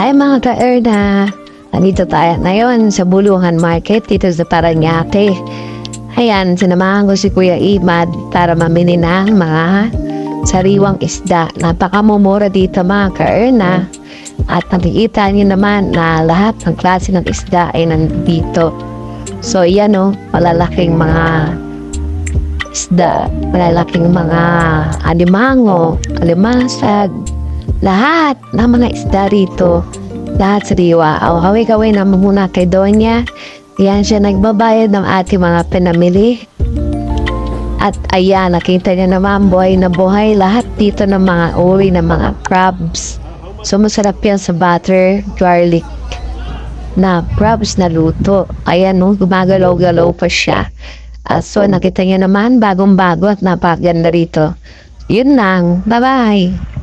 Hi mga ka-Erna! Nandito tayo ngayon sa Buluhan Market dito sa Parañaque. Ayan, sinamahan ko si Kuya Imad para mamili ng mga sariwang isda. Napakamumura dito mga ka-Erna. At nakikita niyo naman na lahat ng klase ng isda ay nandito. So yan o, malalaking mga isda, malalaking mga alimango, alimasag, lahat ng mga isda rito. Lahat sariwa. Kaway-kaway na muna kay Donya. Yan siya nagbabayad ng ating mga pinamili. At ayan, nakita niya naman buhay na buhay. Lahat dito ng mga uri ng mga crabs. So masarap yan sa butter, garlic na crabs na luto. Ayan no, gumagalaw-galaw pa siya. So nakita niya naman bagong-bago at napakaganda rito. Yun lang. Bye-bye.